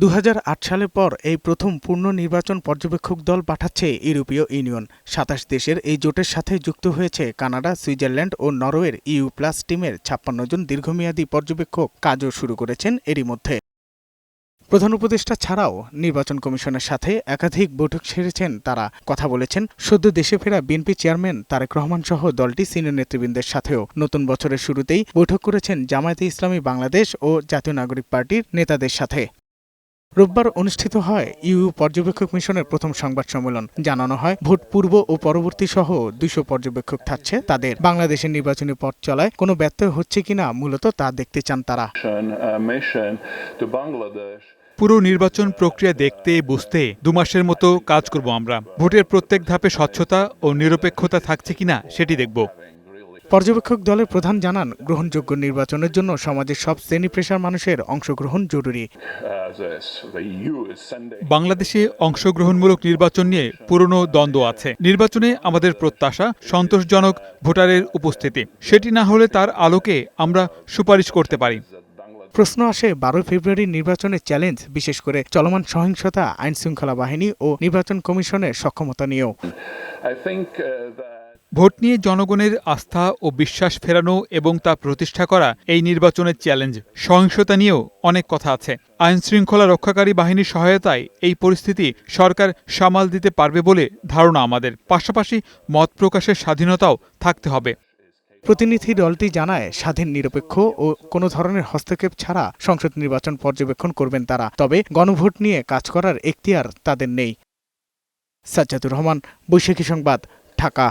২০০৮ সালের পর এই প্রথম পূর্ণ নির্বাচন পর্যবেক্ষক দল পাঠাচ্ছে ইউরোপীয় ইউনিয়ন। ২৭ দেশের এই জোটের সাথে যুক্ত হয়েছে কানাডা, সুইজারল্যান্ড ও নরওয়ের EU+ টিমের ৫৬ জন দীর্ঘমেয়াদী পর্যবেক্ষক কাজও শুরু করেছেন এরই মধ্যে। প্রধান উপদেষ্টা ছাড়াও নির্বাচন কমিশনের সাথে একাধিক বৈঠক সেরেছেন তারা। কথা বলেছেন সদ্য দেশে ফেরা বিএনপি চেয়ারম্যান তারেক রহমান সহ দলটি সিনিয়র নেতৃবৃন্দের সাথেও। নতুন বছরের শুরুতেই বৈঠক করেছেন জামায়াতে ইসলামী বাংলাদেশ ও জাতীয় নাগরিক পার্টির নেতাদের সাথে। রোববার অনুষ্ঠিত হয় ইউ পর্যবেক্ষক মিশনের প্রথম সংবাদ সম্মেলন। জানানো হয় ভোট পূর্ব ও পরবর্তী সহ ২০০ পর্যবেক্ষক থাকছে তাদের। বাংলাদেশের নির্বাচনী পথ চলায় কোনো ব্যত্যয় হচ্ছে কিনা মূলত তা দেখতে চান তারা। পুরো নির্বাচন প্রক্রিয়া দেখতে বুঝতে ২ মাসের মতো কাজ করব আমরা। ভোটের প্রত্যেক ধাপে স্বচ্ছতা ও নিরপেক্ষতা থাকছে কিনা সেটি দেখব। পর্যবেক্ষক দলের প্রধান জানান, গ্রহণযোগ্য নির্বাচনের জন্য সমাজের সব শ্রেণী পেশার মানুষের অংশগ্রহণ জরুরি। বাংলাদেশে অংশগ্রহণমূলক নির্বাচন নিয়ে পুরনো দ্বন্দ্ব আছে। নির্বাচনে আমাদের প্রত্যাশা সন্তোষজনক ভোটারের উপস্থিতি। সেটি না হলে তার আলোকে আমরা সুপারিশ করতে পারি। প্রশ্ন আসে ১২ ফেব্রুয়ারির নির্বাচনের চ্যালেঞ্জ, বিশেষ করে চলমান সহিংসতা, আইনশৃঙ্খলা বাহিনী ও নির্বাচন কমিশনের সক্ষমতা নিয়েও। ভোট নিয়ে জনগণের আস্থা ও বিশ্বাস ফেরানো এবং তা প্রতিষ্ঠা করা এই নির্বাচনের চ্যালেঞ্জ। সহিংসতা নিয়েও অনেক কথা আছে। আইনশৃঙ্খলা রক্ষাকারী বাহিনীর সহায়তায় এই পরিস্থিতি সরকার সামাল দিতে পারবে বলে ধারণা আমাদের। পাশাপাশি মত প্রকাশের স্বাধীনতাও থাকতে হবে। প্রতিনিধি দলটি জানায়, স্বাধীন, নিরপেক্ষ ও কোনো ধরনের হস্তক্ষেপ ছাড়া সংসদ নির্বাচন পর্যবেক্ষণ করবেন তারা। তবে গণভোট নিয়ে কাজ করার এখতিয়ার তাদের নেই। সাজ্জাদুর রহমান, বৈশাখী সংবাদ, ঢাকা।